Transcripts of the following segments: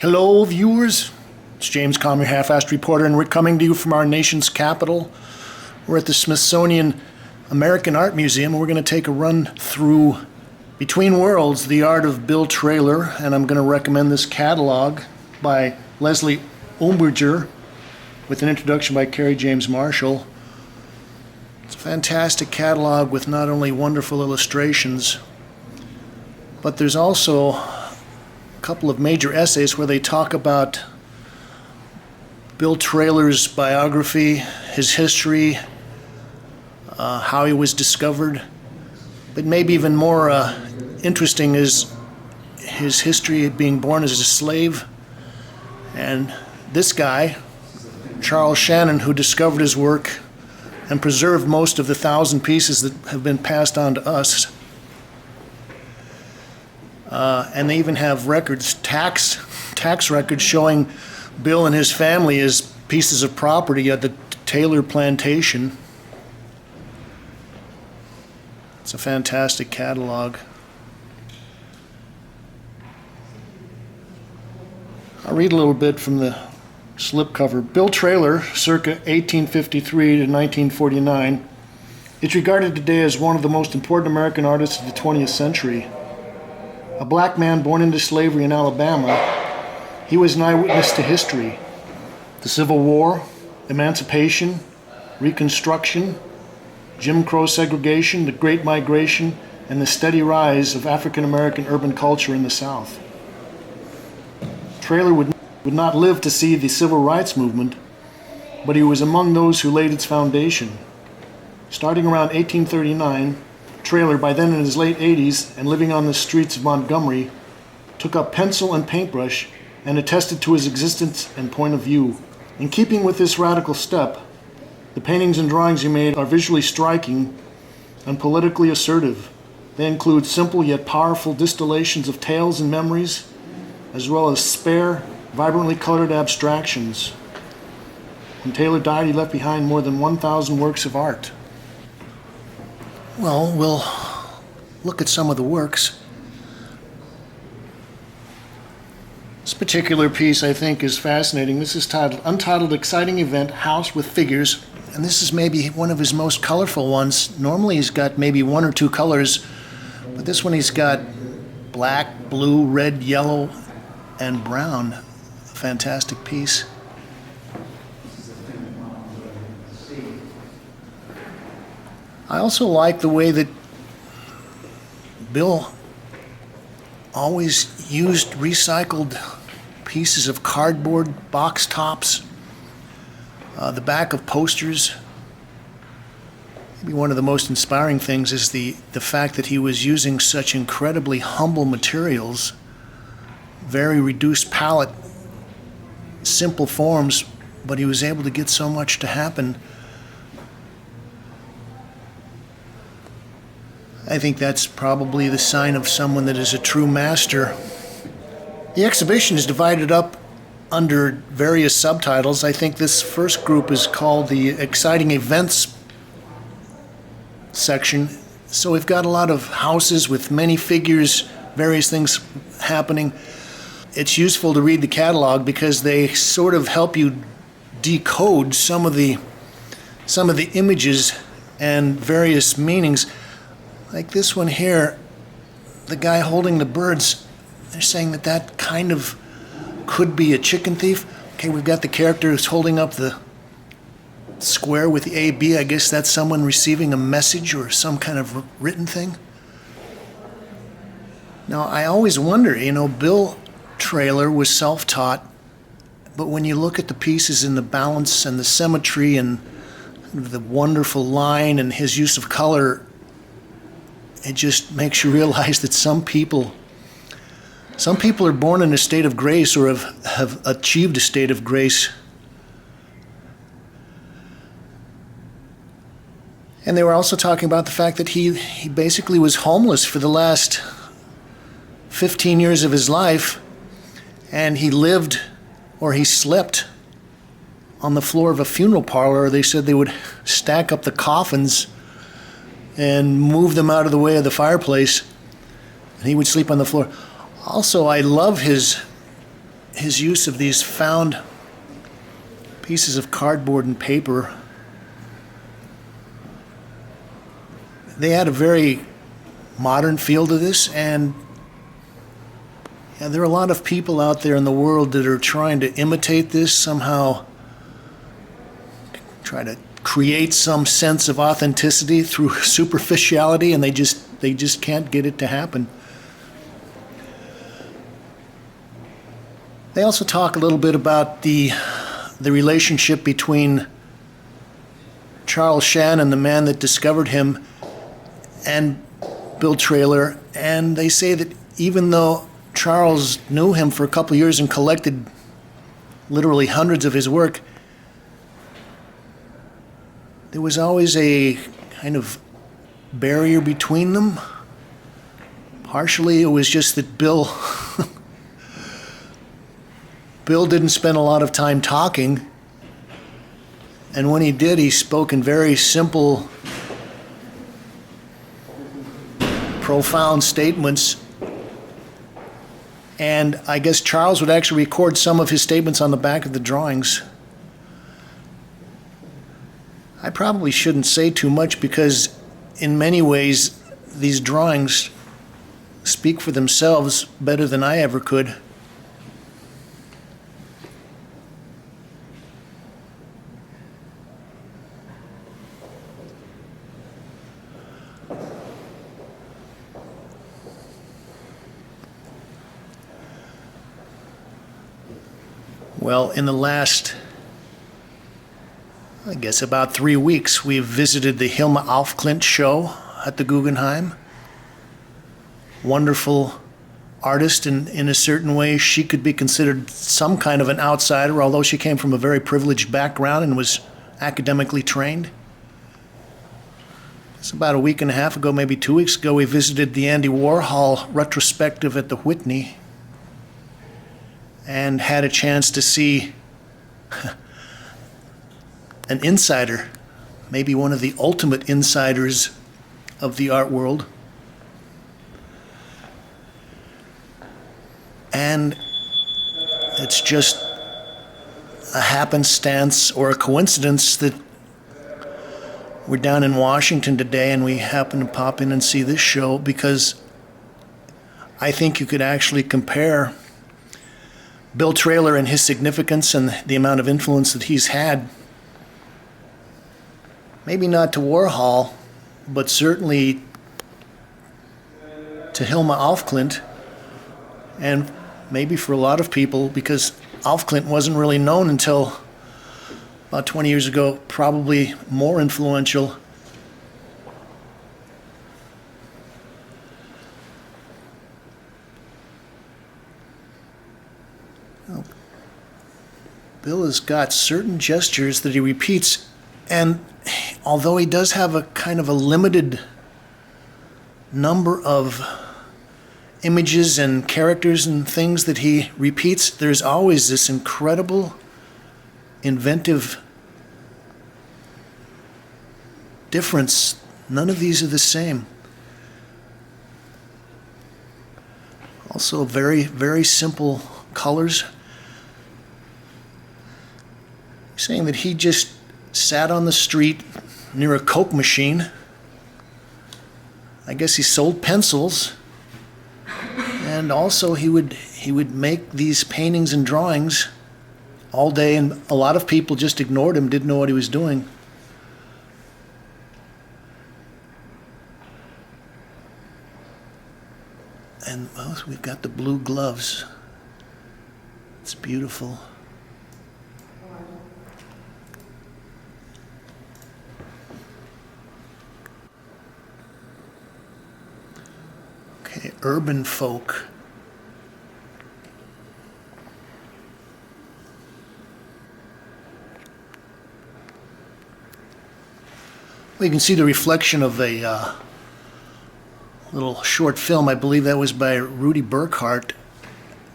Hello, viewers. It's James Kalm, your half-assed reporter, and we're coming to you from our nation's capital. We're at the Smithsonian American Art Museum, and we're going to take a run through Between Worlds, The Art of Bill Traylor, and I'm going to recommend this catalog by Leslie Umberger with an introduction by Carrie James Marshall. It's a fantastic catalog with not only wonderful illustrations, but there's also a couple of major essays where they talk about Bill Traylor's biography, his history, how he was discovered. But maybe even more interesting is his history of being born as a slave. And this guy, Charles Shannon, who discovered his work and preserved most of the 1,000 pieces that have been passed on to us. And they even have records, tax records showing Bill and his family as pieces of property at the Taylor plantation. It's a fantastic catalog. I'll read a little bit from the slipcover. Bill Traylor, circa 1853 to 1949, is regarded today as one of the most important American artists of the 20th century. A black man born into slavery in Alabama, he was an eyewitness to history, the Civil War, Emancipation, Reconstruction, Jim Crow segregation, the Great Migration, and the steady rise of African American urban culture in the South. Traylor would not live to see the Civil Rights Movement, but he was among those who laid its foundation. Starting around 1839, Traylor, by then in his late 80s and living on the streets of Montgomery, took up pencil and paintbrush and attested to his existence and point of view. In keeping with this radical step, the paintings and drawings he made are visually striking and politically assertive. They include simple yet powerful distillations of tales and memories, as well as spare, vibrantly colored abstractions. When Taylor died, he left behind more than 1,000 works of art. Well, we'll look at some of the works. This particular piece, I think, is fascinating. This is titled Untitled Exciting Event, House with Figures, and this is maybe one of his most colorful ones. Normally he's got maybe one or two colors, but this one he's got black, blue, red, yellow, and brown. A fantastic piece. I also like the way that Bill always used recycled pieces of cardboard, box tops, the back of posters. Maybe one of the most inspiring things is the fact that he was using such incredibly humble materials, very reduced palette, simple forms, but he was able to get so much to happen. I think that's probably the sign of someone that is a true master. The exhibition is divided up under various subtitles. I think this first group is called the Exciting Events section. So we've got a lot of houses with many figures, various things happening. It's useful to read the catalog because they sort of help you decode some of the images and various meanings. Like this one here, the guy holding the birds, they're saying that kind of could be a chicken thief. Okay, we've got the character who's holding up the square with the AB. I guess that's someone receiving a message or some kind of written thing. Now, I always wonder, Bill Traylor was self-taught, but when you look at the pieces and the balance and the symmetry and the wonderful line and his use of color, it just makes you realize that some people are born in a state of grace or have achieved a state of grace. And they were also talking about the fact that he basically was homeless for the last 15 years of his life, and he slept on the floor of a funeral parlor. They said they would stack up the coffins and move them out of the way of the fireplace, and he would sleep on the floor. Also, I love his his use of these found pieces of cardboard and paper. They had a very modern feel to this, and there are a lot of people out there in the world that are trying to imitate this, somehow try to create some sense of authenticity through superficiality, and they just can't get it to happen. They also talk a little bit about the relationship between Charles Shannon, the man that discovered him, and Bill Traylor, and they say that even though Charles knew him for a couple of years and collected literally hundreds of his work, there was always a kind of barrier between them. Partially it was just that Bill didn't spend a lot of time talking, and when he did, he spoke in very simple, profound statements. And I guess Charles would actually record some of his statements on the back of the drawings. I probably shouldn't say too much because in many ways these drawings speak for themselves better than I ever could. Well, in the last, I guess, about 3 weeks, we've visited the Hilma af Klint show at the Guggenheim. Wonderful artist, and in a certain way, she could be considered some kind of an outsider, although she came from a very privileged background and was academically trained. It's about a week and a half ago, maybe 2 weeks ago, we visited the Andy Warhol retrospective at the Whitney, and had a chance to see an insider, maybe one of the ultimate insiders of the art world. And it's just a happenstance or a coincidence that we're down in Washington today and we happen to pop in and see this show, because I think you could actually compare Bill Traylor and his significance and the amount of influence that he's had, maybe not to Warhol, but certainly to Hilma af Klint, and maybe for a lot of people, because af Klint wasn't really known until about 20 years ago, probably more influential. Bill has got certain gestures that he repeats, and although he does have a kind of a limited number of images and characters and things that he repeats, there's always this incredible, inventive difference. None of these are the same. Also very, very simple colors. Saying that he just sat on the street near a Coke machine. I guess he sold pencils, and also he would make these paintings and drawings all day, and a lot of people just ignored him, didn't know what he was doing. And well, we've got the blue gloves. It's beautiful. Okay, urban folk. Well, you can see the reflection of a little short film. I believe that was by Rudy Burkhart,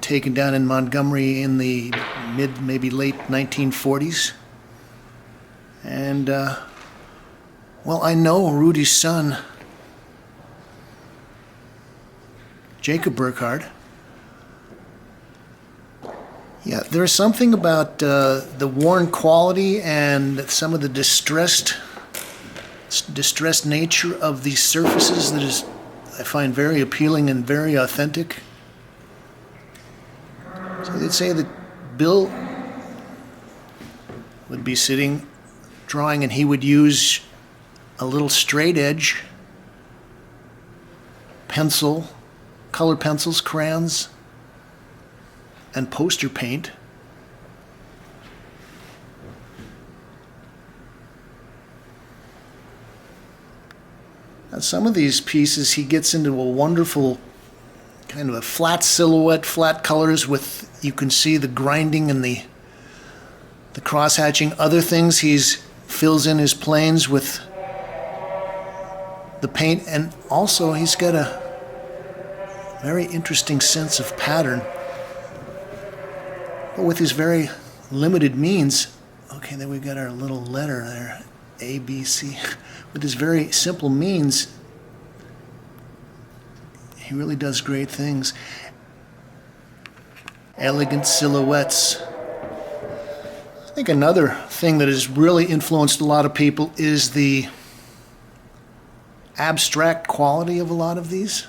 taken down in Montgomery in the mid, maybe late 1940s. And, well, I know Rudy's son, Jacob Burkhart. Yeah, there's something about the worn quality and some of the distressed nature of these surfaces that is, I find very appealing and very authentic. So they'd say that Bill would be sitting drawing and he would use a little straight edge pencil, color pencils, crayons, and poster paint. Now, some of these pieces he gets into a wonderful kind of a flat silhouette, flat colors with, you can see the grinding and the cross-hatching. Other things he's fills in his planes with the paint, and also he's got a very interesting sense of pattern. But with his very limited means, okay, then we've got our little letter there, A, B, C. With his very simple means, he really does great things. Elegant silhouettes. I think another thing that has really influenced a lot of people is the abstract quality of a lot of these.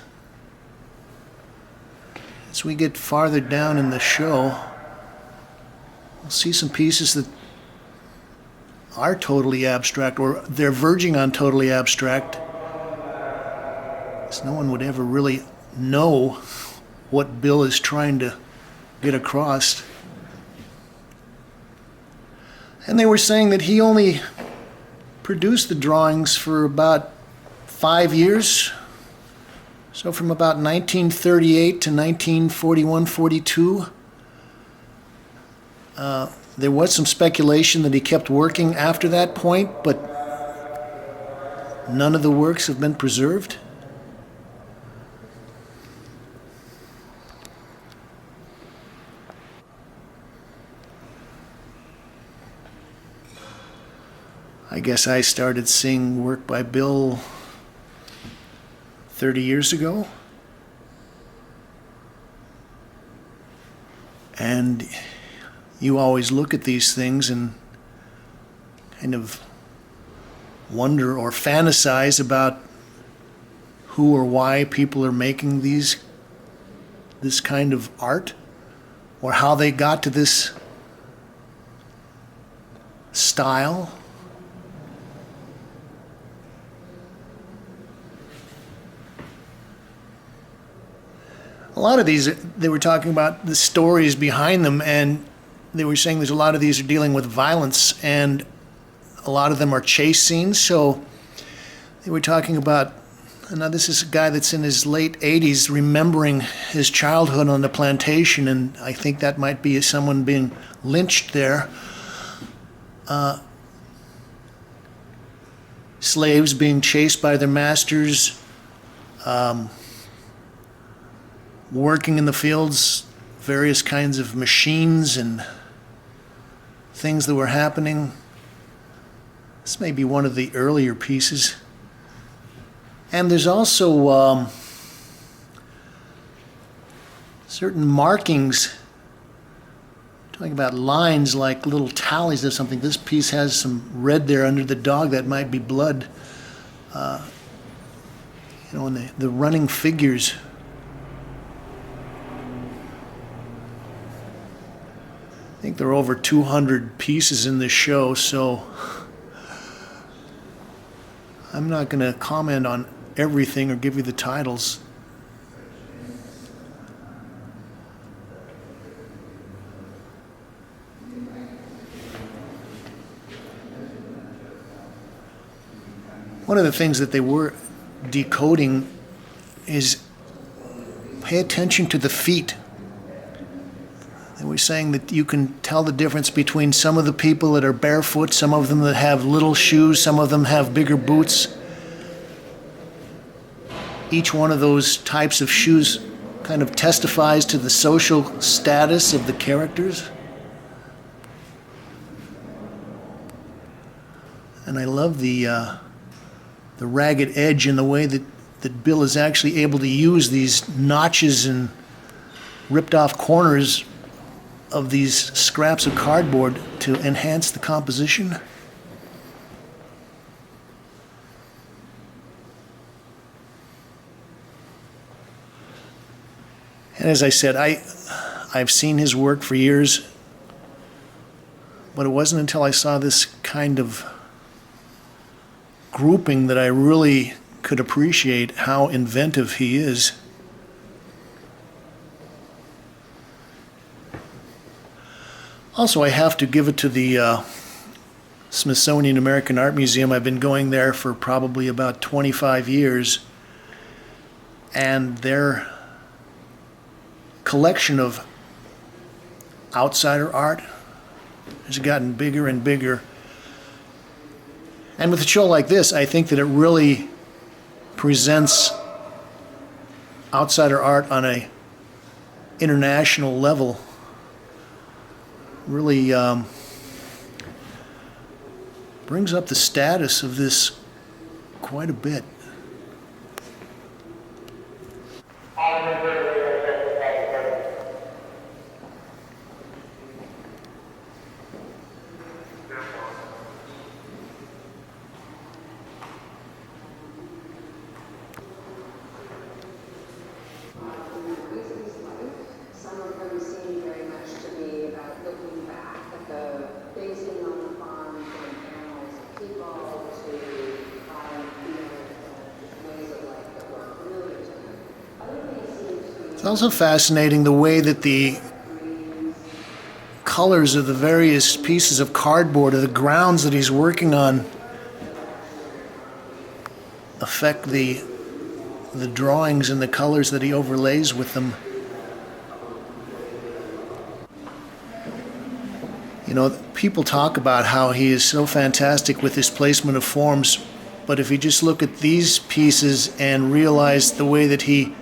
As we get farther down in the show, we'll see some pieces that are totally abstract, or they're verging on totally abstract. So no one would ever really know what Bill is trying to get across. And they were saying that he only produced the drawings for about 5 years. So from about 1938 to 1941-42. There was some speculation that he kept working after that point, but none of the works have been preserved. I guess I started seeing work by Bill 30 years ago. And you always look at these things and kind of wonder or fantasize about who or why people are making this kind of art, or how they got to this style. A lot of these, they were talking about the stories behind them, and they were saying there's a lot of these are dealing with violence, and a lot of them are chase scenes. So they were talking about, now this is a guy that's in his late 80s remembering his childhood on the plantation, and I think that might be someone being lynched there. Slaves being chased by their masters, working in the fields, various kinds of machines and things that were happening. This may be one of the earlier pieces. And there's also certain markings, talking about lines like little tallies of something. This piece has some red there under the dog, that might be blood. And the running figures. I think there are over 200 pieces in this show, so I'm not going to comment on everything or give you the titles. One of the things that they were decoding is pay attention to the feet. They were saying that you can tell the difference between some of the people that are barefoot, some of them that have little shoes, some of them have bigger boots. Each one of those types of shoes kind of testifies to the social status of the characters. And I love the ragged edge in the way that Bill is actually able to use these notches and ripped off corners of these scraps of cardboard to enhance the composition. And as I said, I've seen his work for years, but it wasn't until I saw this kind of grouping that I really could appreciate how inventive he is. Also, I have to give it to the Smithsonian American Art Museum. I've been going there for probably about 25 years, and their collection of outsider art has gotten bigger and bigger. And with a show like this, I think that it really presents outsider art on a international level. Really brings up the status of this quite a bit. It's also fascinating the way that the colors of the various pieces of cardboard or the grounds that he's working on affect the drawings and the colors that he overlays with them. You know, people talk about how he is so fantastic with his placement of forms, but if you just look at these pieces and realize the way that he's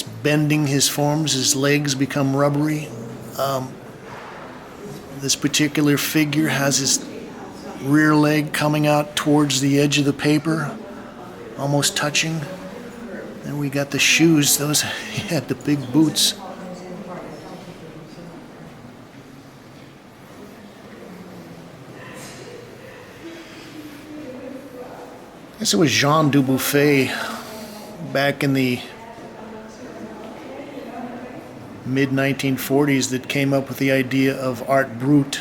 bending his forms, his legs become rubbery. This particular figure has his rear leg coming out towards the edge of the paper, almost touching. And we got the shoes, those, he had the big boots. I guess it was Jean Dubuffet back in the mid-1940s that came up with the idea of art brut.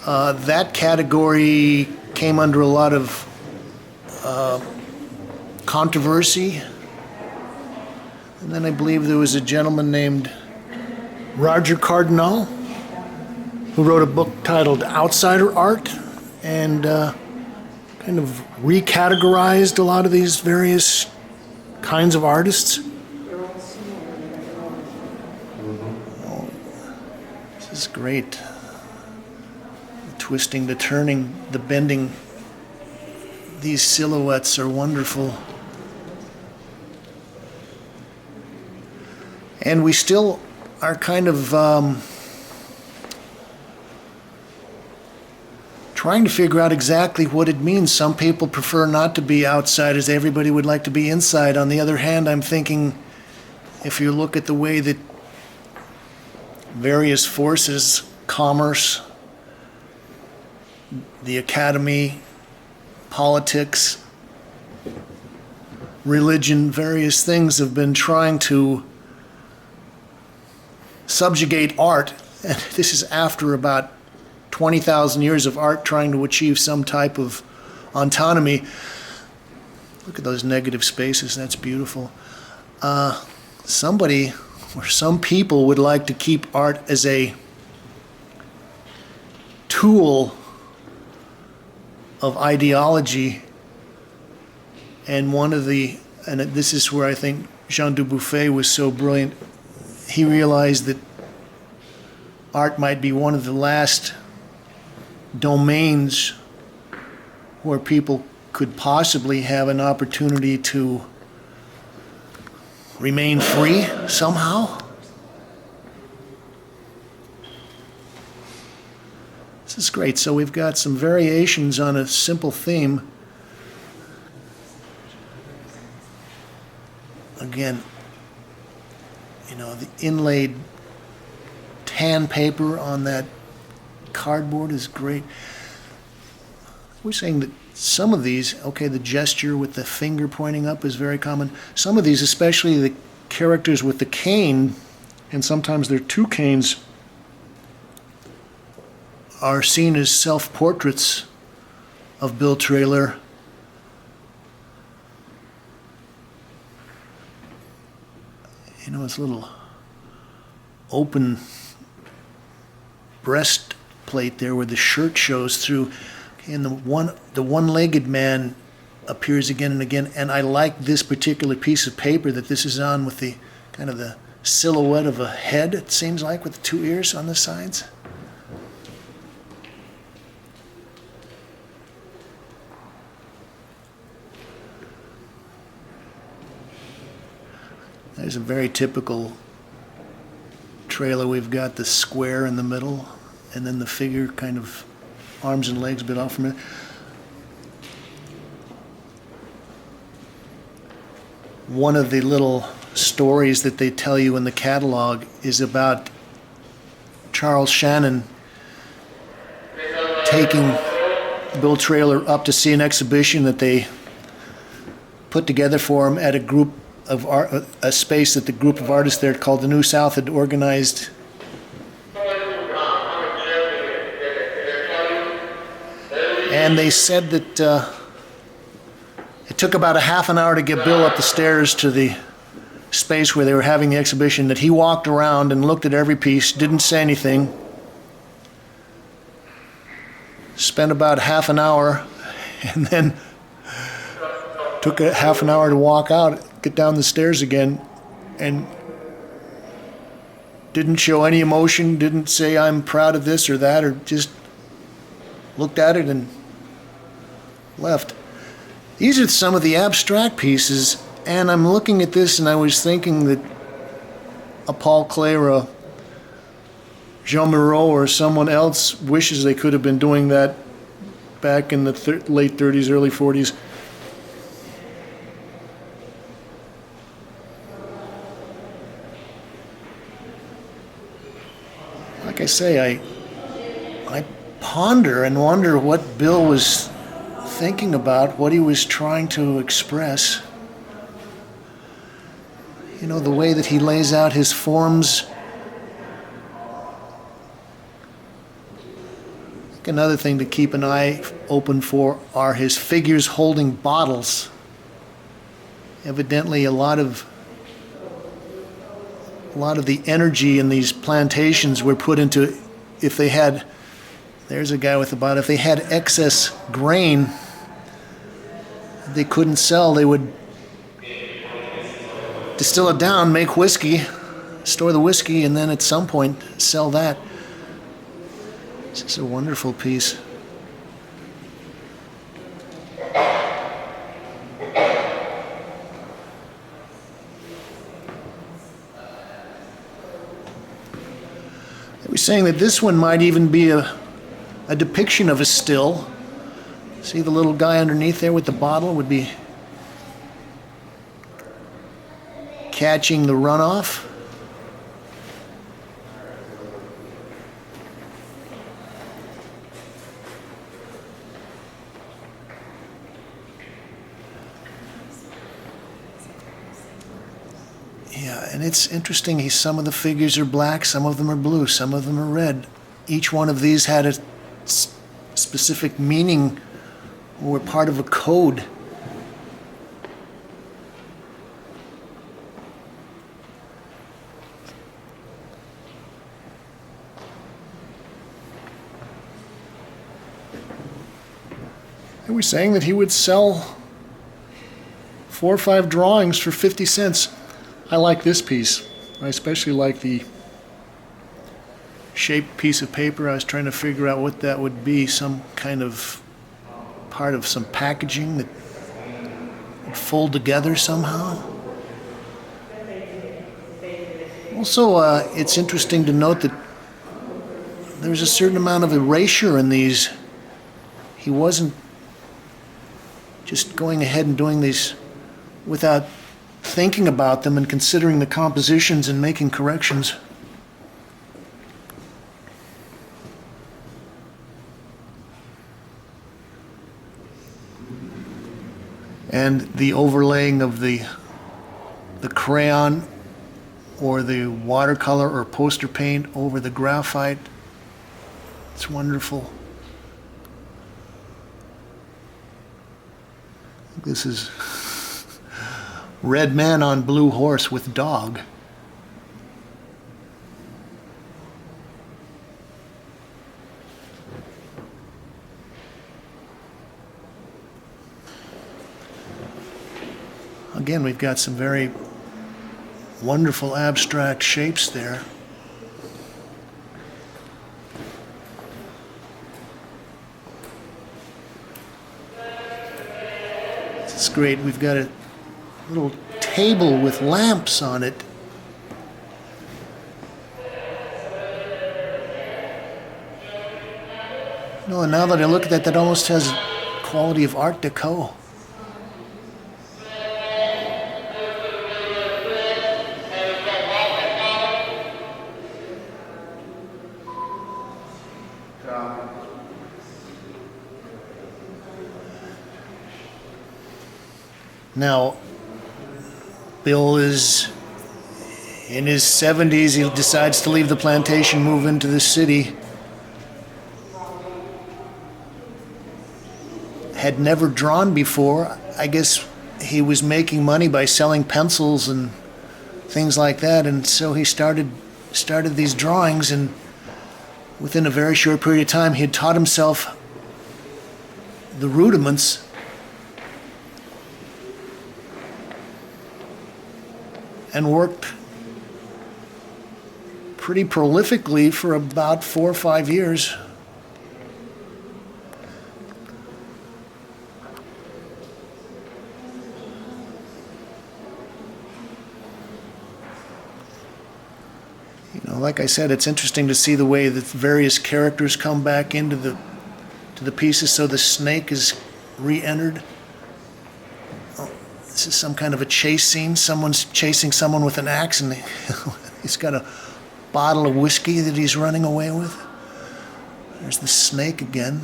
That category came under a lot of controversy. And then I believe there was a gentleman named Roger Cardinal who wrote a book titled Outsider Art and kind of recategorized a lot of these various kinds of artists. Oh, this is great. The twisting, the turning, the bending. These silhouettes are wonderful. And we still are kind of trying to figure out exactly what it means. Some people prefer not to be outsiders. Everybody would like to be inside. On the other hand, I'm thinking if you look at the way that various forces, commerce, the academy, politics, religion, various things have been trying to subjugate art, and this is after about 20,000 years of art trying to achieve some type of autonomy. Look at those negative spaces, that's beautiful. Somebody or some people would like to keep art as a tool of ideology, and this is where I think Jean Dubuffet was so brilliant. He realized that art might be one of the last domains where people could possibly have an opportunity to remain free somehow. This is great. So we've got some variations on a simple theme. Again, The inlaid tan paper on that cardboard is great. We're saying that some of these, okay, the gesture with the finger pointing up is very common. Some of these, especially the characters with the cane, and sometimes there are two canes, are seen as self-portraits of Bill Traylor. It's a little open breastplate there where the shirt shows through. Okay, and the one-legged man appears again and again. And I like this particular piece of paper that this is on with the kind of the silhouette of a head, it seems like, with two ears on the sides. There's a very typical Traylor. We've got the square in the middle, and then the figure kind of arms and legs a bit off from it. One of the little stories that they tell you in the catalog is about Charles Shannon taking Bill Traylor up to see an exhibition that they put together for him at a space that the group of artists there called the New South had organized. And they said that it took about a half an hour to get Bill up the stairs to the space where they were having the exhibition, that he walked around and looked at every piece, didn't say anything, spent about half an hour, and then took a half an hour to walk out, get down the stairs again, and didn't show any emotion, didn't say I'm proud of this or that, or just looked at it and left. These are some of the abstract pieces, and I'm looking at this and I was thinking that a Paul Klee or a Jean Moreau or someone else wishes they could have been doing that back in the late 30s, early 40s. Like I say, I ponder and wonder what Bill was thinking about, what he was trying to express. The way that he lays out his forms. Another thing to keep an eye open for are his figures holding bottles. Evidently, a lot of the energy in these plantations were put into, if they had, there's a guy with a bottle, if they had excess grain they couldn't sell, they would distill it down, make whiskey, store the whiskey, and then at some point sell that. This is a wonderful piece. We're saying that this one might even be a depiction of a still. See the little guy underneath there with the bottle would be catching the runoff. Yeah, and it's interesting. Some of the figures are black, some of them are blue, some of them are red. Each one of these had a specific meaning or part of a code. They were saying that he would sell 4 or 5 drawings for 50 cents. I like this piece. I especially like the shaped piece of paper. I was trying to figure out what that would be, some kind of part of some packaging that would fold together somehow. Also, it's interesting to note that there's a certain amount of erasure in these. He wasn't just going ahead and doing these without thinking about them and considering the compositions and making corrections. And the overlaying of the crayon or the watercolor or poster paint over the graphite. It's wonderful. This is red man on blue horse with dog. Again, we've got some very wonderful abstract shapes there. It's great. We've got a little table with lamps on it. No, and now that I look at that, that almost has quality of Art Deco. Now, Bill is in his 70s. He decides to leave the plantation, move into the city. Had never drawn before. I guess he was making money by selling pencils and things like that, and so he started these drawings, and within a very short period of time, he had taught himself the rudiments. And worked pretty prolifically for about 4 or 5 years. You know, like I said, it's interesting to see the way that various characters come back into the pieces. So the snake is re-entered. This is some kind of a chase scene. Someone's chasing someone with an axe, and he's got a bottle of whiskey that he's running away with. There's the snake again.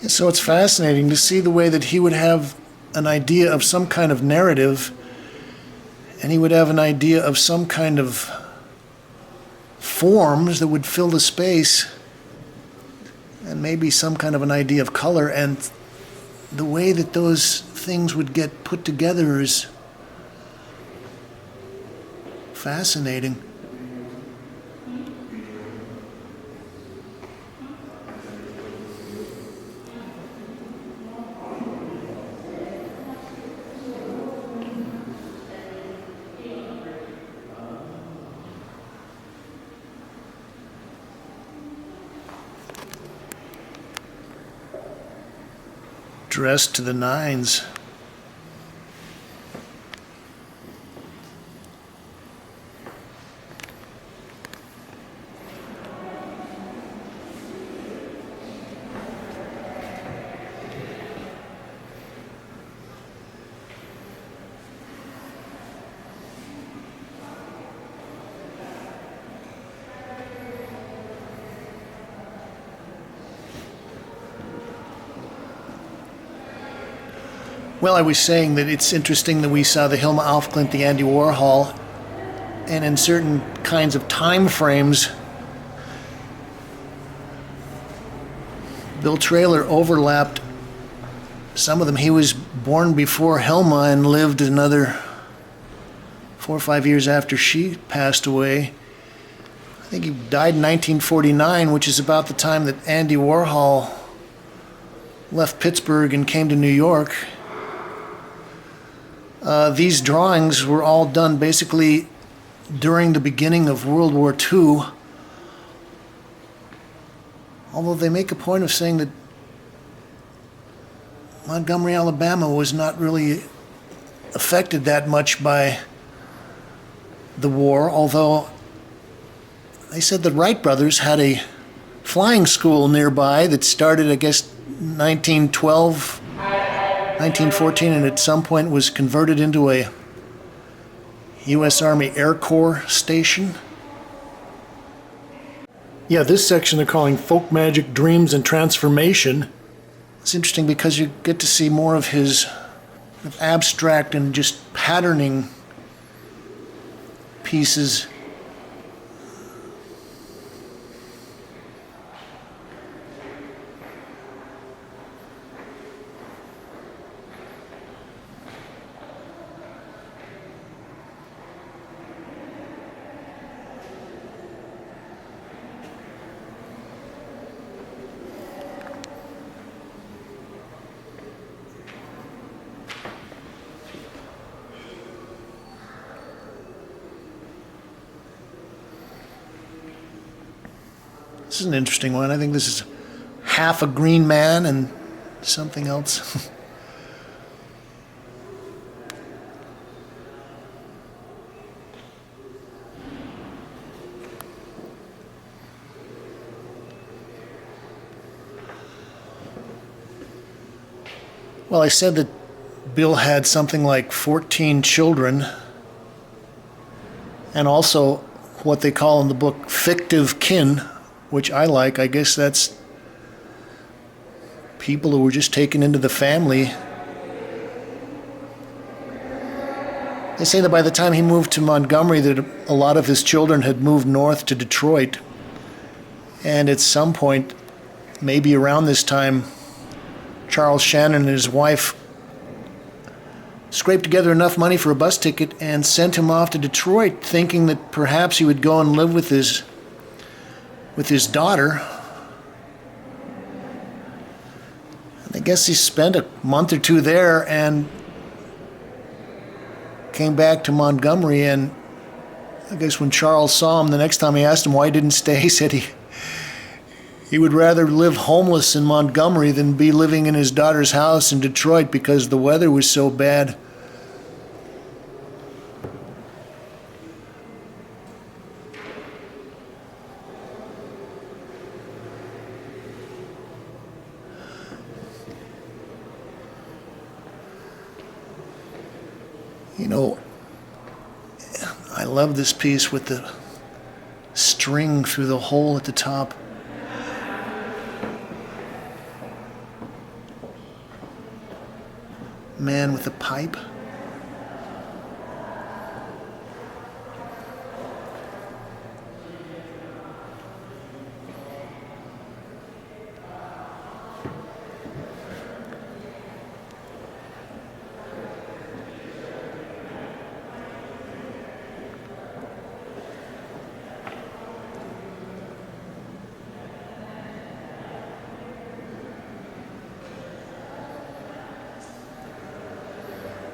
And so it's fascinating to see the way that he would have an idea of some kind of narrative, and he would have an idea of some kind of forms that would fill the space, and maybe some kind of an idea of color, and the way that those things would get put together is fascinating. Dressed to the nines. Well, I was saying that it's interesting that we saw the Hilma af Klint, the Andy Warhol, and in certain kinds of time frames, Bill Traylor overlapped some of them. He was born before Hilma and lived another 4 or 5 years after she passed away. I think he died in 1949, which is about the time that Andy Warhol left Pittsburgh and came to New York. These drawings were all done basically during the beginning of World War II, although they make a point of saying that Montgomery, Alabama was not really affected that much by the war, although they said the Wright brothers had a flying school nearby that started, I guess, 1912, 1914, and at some point was converted into a U.S. Army Air Corps station. Yeah, this section they're calling Folk Magic, Dreams, and Transformation. It's interesting because you get to see more of his abstract and just patterning pieces. This is an interesting one. I think this is half a green man and something else. Well, I said that Bill had something like 14 children, and also what they call in the book fictive kin, which I like. I guess that's people who were just taken into the family. They say that by the time he moved to Montgomery, that a lot of his children had moved north to Detroit. And at some point, maybe around this time, Charles Shannon and his wife scraped together enough money for a bus ticket and sent him off to Detroit, thinking that perhaps he would go and live with his daughter. And I guess he spent a month or two there and came back to Montgomery, and I guess when Charles saw him the next time, he asked him why he didn't stay. He said he would rather live homeless in Montgomery than be living in his daughter's house in Detroit because the weather was so bad. You know, I love this piece with the string through the hole at the top. Man with a pipe.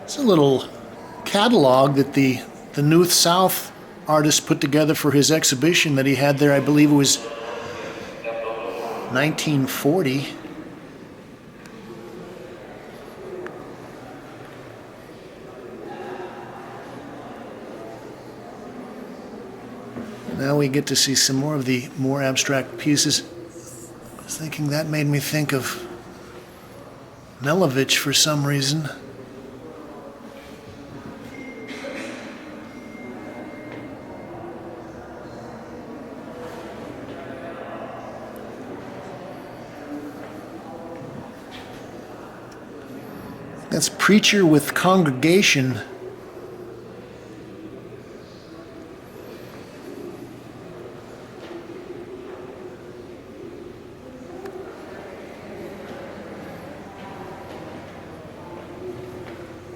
It's a little catalog that the New South artist put together for his exhibition that he had there. I believe it was 1940. Now we get to see some more of the more abstract pieces. I was thinking that made me think of Melovich for some reason. That's Preacher with Congregation.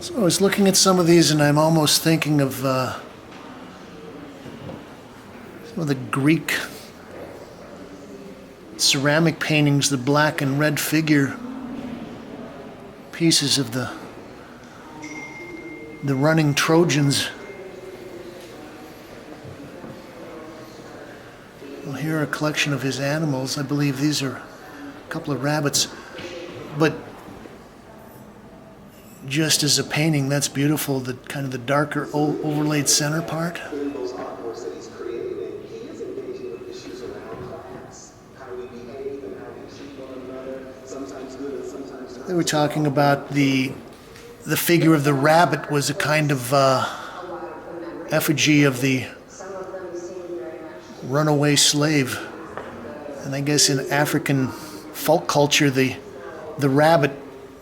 So I was looking at some of these and I'm almost thinking of some of the Greek ceramic paintings, the black and red figure pieces of the running Trojans. Well, here are a collection of his animals. I believe these are a couple of rabbits. But just as a painting. That's beautiful, the kind of the darker overlaid center part. Those artworks that he's created, he is engaging with issues around class, how we behave and how we treat one another, sometimes good and sometimes not. They were talking about the figure of the rabbit was a kind of effigy of the runaway slave. And I guess in African folk culture, the rabbit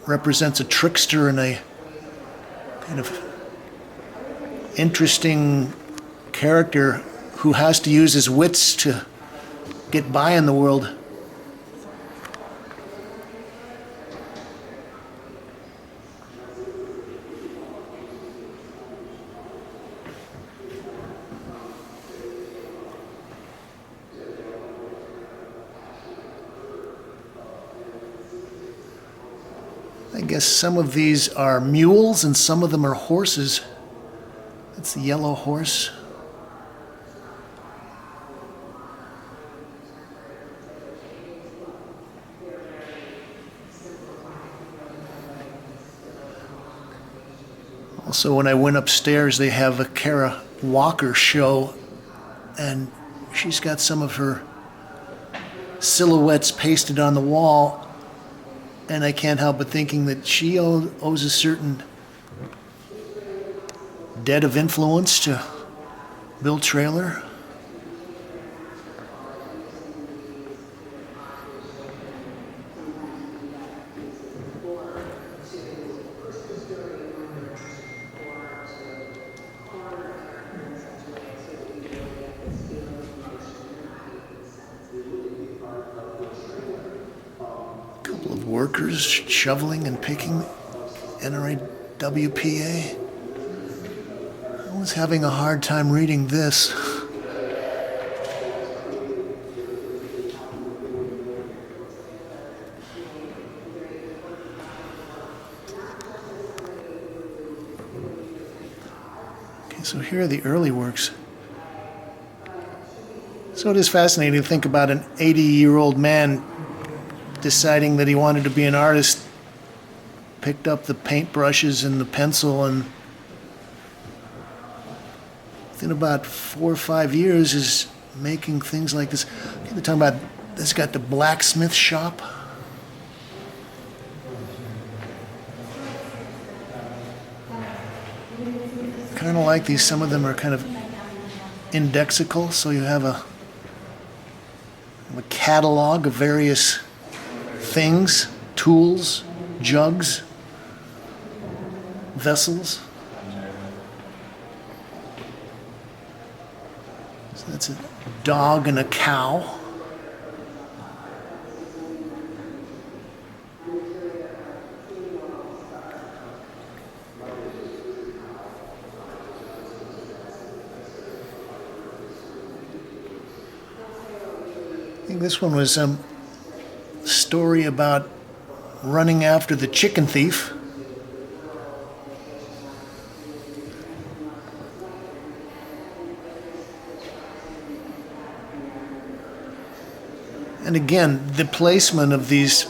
represents a trickster and a kind of interesting character who has to use his wits to get by in the world. I guess some of these are mules and some of them are horses. That's the yellow horse. Also, when I went upstairs, they have a Kara Walker show, and she's got some of her silhouettes pasted on the wall. And I can't help but thinking that she owes a certain debt of influence to Bill Traylor. Workers shoveling and picking NRAWPA. I was having a hard time reading this. Okay, so here are the early works. So it is fascinating to think about an 80-year-old man deciding that he wanted to be an artist, picked up the paintbrushes and the pencil, and within about 4 or 5 years is making things like this. They're talking about this got the blacksmith shop. Kind of like these. Some of them are kind of indexical, so you have a catalog of various things, tools, jugs, vessels. So that's a dog and a cow. I think this one was story about running after the chicken thief. And again, the placement of these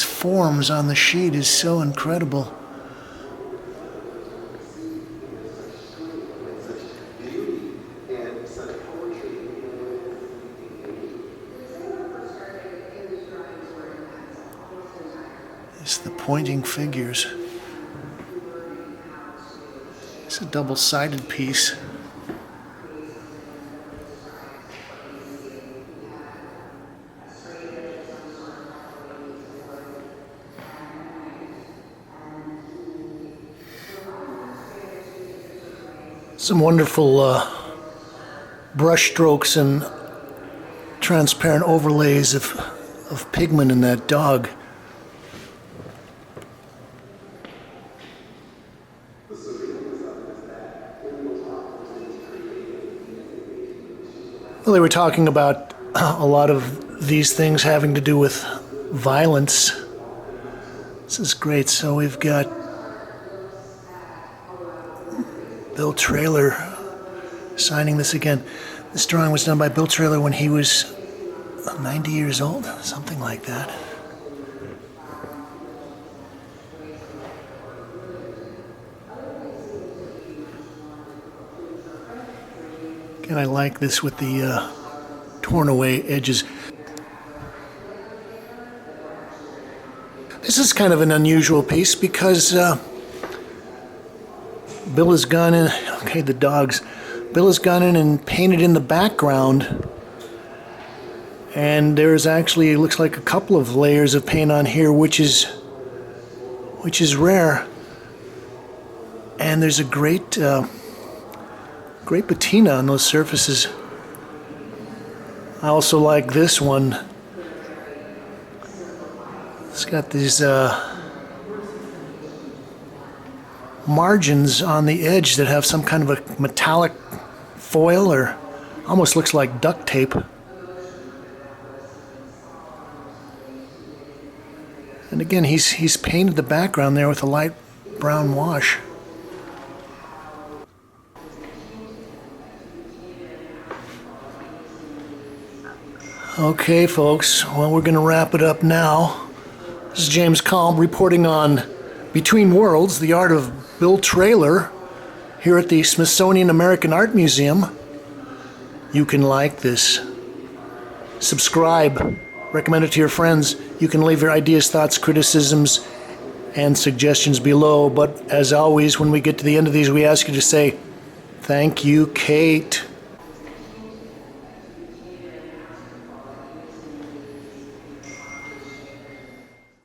forms on the sheet is so incredible. It's the pointing figures. It's a double-sided piece. Some wonderful brush strokes and transparent overlays of pigment in that dog. Well, they were talking about a lot of these things having to do with violence. This is great. So we've got Bill Traylor signing this again. This drawing was done by Bill Traylor when he was 90 years old, something like that. And I like this with the torn away edges. This is kind of an unusual piece because Bill has gone in, okay, the dogs. Bill has gone in and painted in the background. And there's actually, it looks like a couple of layers of paint on here, which is rare. And there's a great patina on those surfaces. I also like this one. It's got these margins on the edge that have some kind of a metallic foil, or almost looks like duct tape. And again, he's painted the background there with a light brown wash. Okay, folks, well, we're going to wrap it up now. This is James Kalm reporting on Between Worlds, the art of Bill Traylor, here at the Smithsonian American Art Museum. You can like this. Subscribe. Recommend it to your friends. You can leave your ideas, thoughts, criticisms, and suggestions below. But as always, when we get to the end of these, we ask you to say, "Thank you, Kate."